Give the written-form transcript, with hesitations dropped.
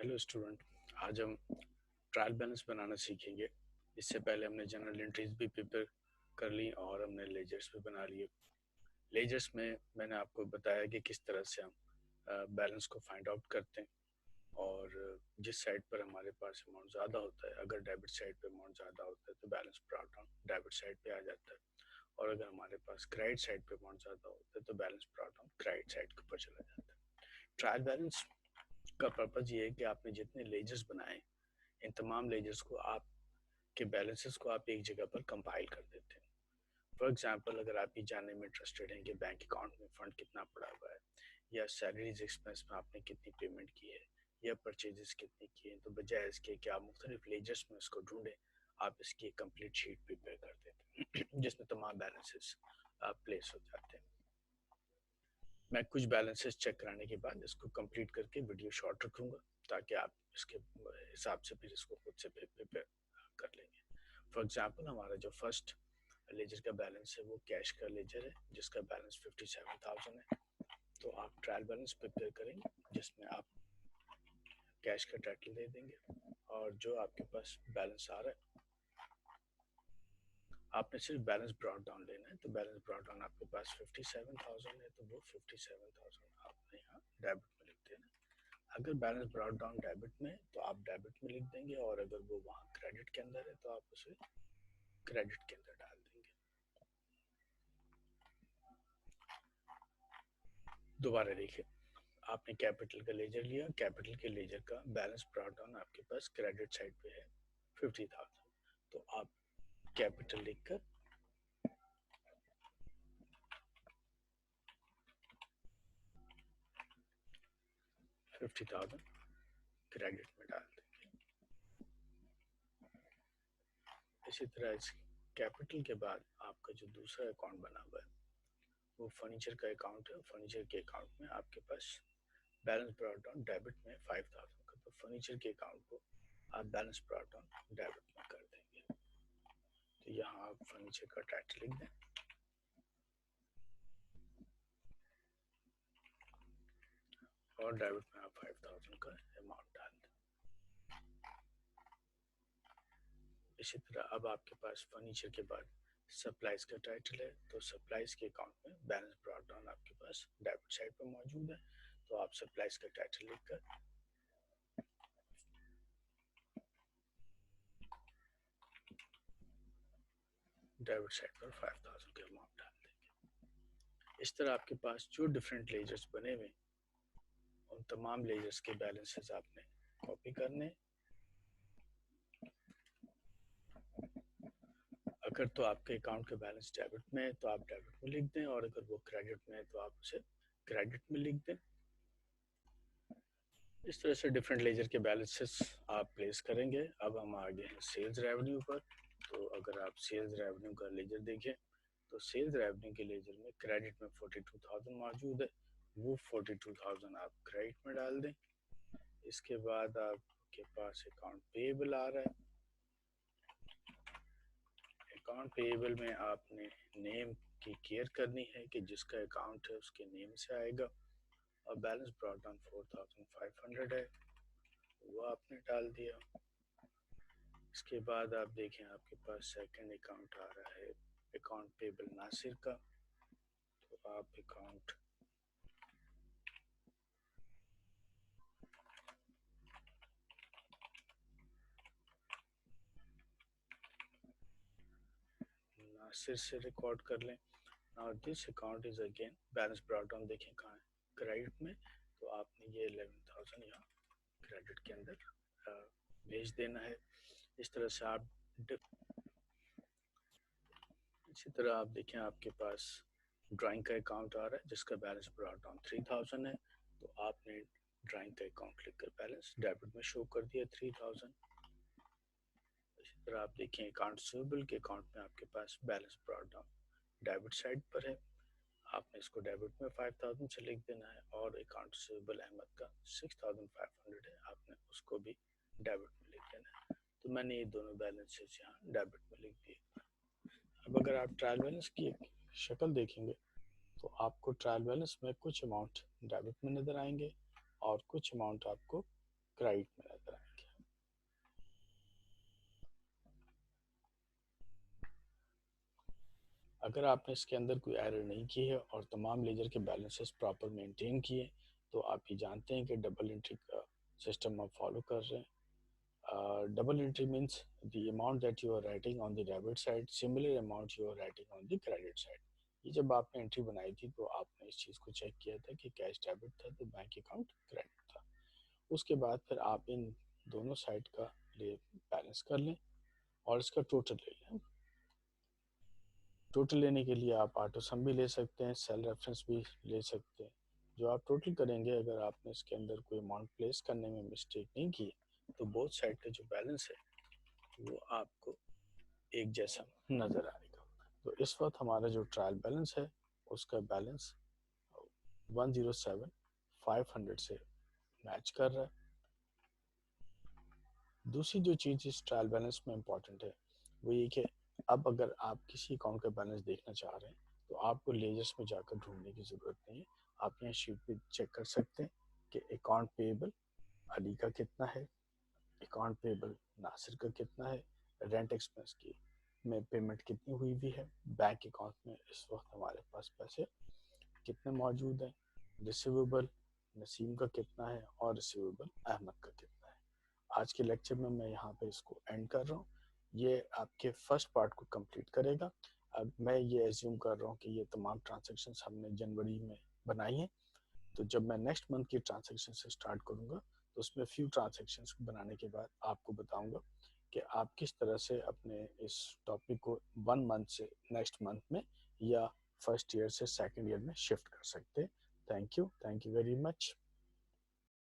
Hello student. आज हम trial balance बनाना सीखेंगे। इससे पहले हमने जनरल एंट्रीज भी प्रिपेयर कर ली और हमने लेजर्स भी बना लिए। लेजर्स में मैंने आपको बताया कि किस तरह से हम बैलेंस को फाइंड आउट करते हैं और जिस साइड पर हमारे पास अमाउंट ज़्यादा होता है, अगर डेबिट साइड पे अमाउंट ज़्यादा होता है तो balance brought down debit side पे आ जाता है, और अगर हमारे पास क्रेडिट साइड पे अमाउंट ज़्यादा होता है तो balance brought down credit side के ऊपर चला जाता है। ट्रायल बैलेंस का पर्पज़ ये है कि आपने जितने लेजर्स बनाए, इन तमाम लेजर्स को आप के बैलेंसेस को आप एक जगह पर कंपाइल कर देते हैं। फॉर एग्जांपल, अगर आप ये जानने में इंटरेस्टेड हैं कि बैंक अकाउंट में फंड कितना पड़ा हुआ है, या सैलरीज एक्सपेंस में आपने कितनी पेमेंट की है, या परचेजेस कितनी की हैं, तो बजाय इसके कि आप मुख्तलिफ लेजर्स में इसको ढूंढें, आप इसकी एक कंप्लीट शीट प्रिपेयर कर देते हैं जिसमें तमाम बैलेंसेस प्लेस हो जाते हैं। मैं कुछ बैलेंसेस चेक कराने के बाद इसको कंप्लीट करके वीडियो शॉर्ट रखूँगा ताकि आप इसके हिसाब से फिर इसको खुद से प्रिपेयर कर लेंगे। फॉर एग्जांपल, हमारा जो फर्स्ट लेजर का बैलेंस है वो कैश का लेजर है जिसका बैलेंस 57,000 है। तो आप ट्रायल बैलेंस प्रिपेयर करेंगे जिसमें आप कैश का टाइटल दे देंगे और जो आपके पास बैलेंस आ रहा है आपने सिर्फ बैलेंस ब्रॉट डाउन लेना है। तो बैलेंस ब्रॉट डाउन आपके पास 57,000 है, तो वो 57,000 आपने यहाँ डेबिट में लिख देना। अगर बैलेंस ब्रॉट डाउन डेबिट में तो आप डेबिट में लिख देंगे, और अगर वो वहाँ क्रेडिट के अंदर है तो आप उसे क्रेडिट के अंदर डाल देंगे। दोबारा देखिए, आपने कैपिटल का लेजर लिया, कैपिटल के लेजर का बैलेंस ब्रॉट डाउन आपके पास क्रेडिट साइड पे है 50,000, तो आप कैपिटल लिखकर 50,000 क्रेडिट में डाल देंगे। इसी तरह इस कैपिटल के बाद आपका जो दूसरा अकाउंट बना हुआ है वो फर्नीचर का अकाउंट है। फर्नीचर के अकाउंट में आपके पास बैलेंस ब्रॉट डाउन डेबिट में 5,000 का, तो फर्नीचर के अकाउंट को आप बैलेंस ब्रॉट डाउन डेबिट में कर देंगे। तो यहाँ आप फर्नीचर का टाइटल लिख दें और डेबिट में आप 5,000 का अमाउंट डाल दें। इसी तरह अब आपके पास फर्नीचर के बाद सप्लाईज का टाइटल है, तो सप्लाईज के अकाउंट में बैलेंस ब्रॉट डाउन आपके पास डेबिट साइड पर मौजूद है, तो आप सप्लाईज का टाइटल लिखकर डेबिट साइड पर 5,000 के अमाउंट डाल देंगे। इस तरह आपके पास जो डिफरेंट लेजर्स बने हुए उन तमाम लेजर्स के बैलेंसेस आपने कॉपी करने। अगर तो आपके अकाउंट का बैलेंस डेबिट में है तो आप डेबिट में लिख दें, और अगर वो क्रेडिट में है तो आप उसे क्रेडिट में लिख दें। इस तरह से डिफरेंट लेजर के बैलेंसेस आप प्लेस करेंगे। अब हम आगे हैं सेल्स रेवेन्यू पर। तो अगर आप सेल्स रेवेन्यू का लेजर देखें तो सेल्स रेवेन्यू के लेजर में क्रेडिट में 42,000 मौजूद है, वो 42,000 आप क्रेडिट में डाल दें। इसके बाद आपके पास अकाउंट पेएबल आ रहा है। अकाउंट पेएबल में आपने नेम की केयर करनी है कि जिसका अकाउंट है उसके नेम से आएगा, और बैलेंस ब्रॉट डाउन 4,500 है, वो आपने डाल दिया। इसके बाद आप देखें आपके पास सेकंड अकाउंट आ रहा है अकाउंट पेएबल नासिर का, तो आप अकाउंट नासिर से रिकॉर्ड कर लें। Now this account is again balance brought down, देखें कहाँ है, क्रेडिट में, तो आपने ये 11,000 यहाँ क्रेडिट के अंदर भेज देना है। इस तरह से आप इसी तरह आप देखें आपके पास ड्राइंग का अकाउंट आ रहा है जिसका बैलेंस ब्रॉट डाउन 3,000 है, तो आपने ड्राइंग का अकाउंट लिखकर बैलेंस डेबिट में शो कर दिया 3,000। इसी तरह आप देखें अकाउंट रिसीवेबल के अकाउंट में आपके पास balance brought down debit side पर है, आपने इसको डेबिट में 5,000 से लिख देना है, और अकाउंट रिसीवेबल अहमद का 6,500 है, आपने उसको भी डेबिट में लिख देना है। तो मैंने ये दोनों बैलेंसेस यहाँ डेबिट में लिख दिए। अब अगर आप ट्रायल बैलेंस की एक शक्ल देखेंगे तो आपको ट्रायल बैलेंस में कुछ अमाउंट डेबिट में नज़र आएंगे और कुछ अमाउंट आपको क्रेडिट में नजर आएंगे। अगर आपने इसके अंदर कोई एरर नहीं की है और तमाम लेजर के बैलेंसेस प्रॉपर मेंटेन किए, तो आप ये जानते हैं कि डबल एंट्री का सिस्टम आप फॉलो कर रहे हैं। Double entry means the amount that you are writing on the debit side, similar amount you are writing on the credit side. ये जब आपने एंट्री बनाई थी तो आपने इस चीज़ को चेक किया था कि कैश डेबिट था तो बैंक अकाउंट क्रेडिट था। उसके बाद फिर आप इन दोनों साइड का बैलेंस कर लें और इसका टोटल ले लें। टोटल लेने के लिए आप ऑटो सम भी ले सकते हैं, सेल रेफरेंस भी ले सकते हैं। जो आप टोटल करेंगे, अगर आपने इसके अंदर कोई अमाउंट प्लेस करने में मिस्टेक नहीं की तो बोथ साइड का जो बैलेंस है वो आपको एक जैसा नज़र आएगा। तो इस वक्त हमारा जो ट्रायल बैलेंस है उसका बैलेंस 107,500 से मैच कर रहा है। दूसरी जो चीज़ इस ट्रायल बैलेंस में इम्पॉर्टेंट है वो ये कि अब अगर आप किसी अकाउंट का बैलेंस देखना चाह रहे हैं तो आपको लेजर्स में जाकर ढूंढने की ज़रूरत नहीं है। आप यहाँ शीट पे चेक कर सकते हैं कि अकाउंट पेएबल अली का कितना है, अकाउंट पेएबल नासिर का कितना है, रेंट एक्सपेंस की में पेमेंट कितनी हुई हुई है, बैंक अकाउंट में इस वक्त हमारे पास पैसे कितने मौजूद हैं, रिसीवेबल नसीम का कितना है और रिसीवेबल अहमद का कितना है। आज के लेक्चर में मैं यहाँ पे इसको एंड कर रहा हूँ। ये आपके फर्स्ट पार्ट को कंप्लीट करेगा। अब मैं ये एज्यूम कर रहा हूँ कि ये तमाम ट्रांजैक्शंस हमने जनवरी में बनाई हैं, तो जब मैं नेक्स्ट मंथ की ट्रांजैक्शन से स्टार्ट करूँगा तो उसमें फ्यू ट्रांजैक्शंस बनाने के बाद आपको बताऊँगा कि आप किस तरह से अपने इस टॉपिक को 1 मंथ से नेक्स्ट मंथ में या फर्स्ट ईयर से सेकेंड ईयर में शिफ्ट कर सकते हैं। Thank you very much.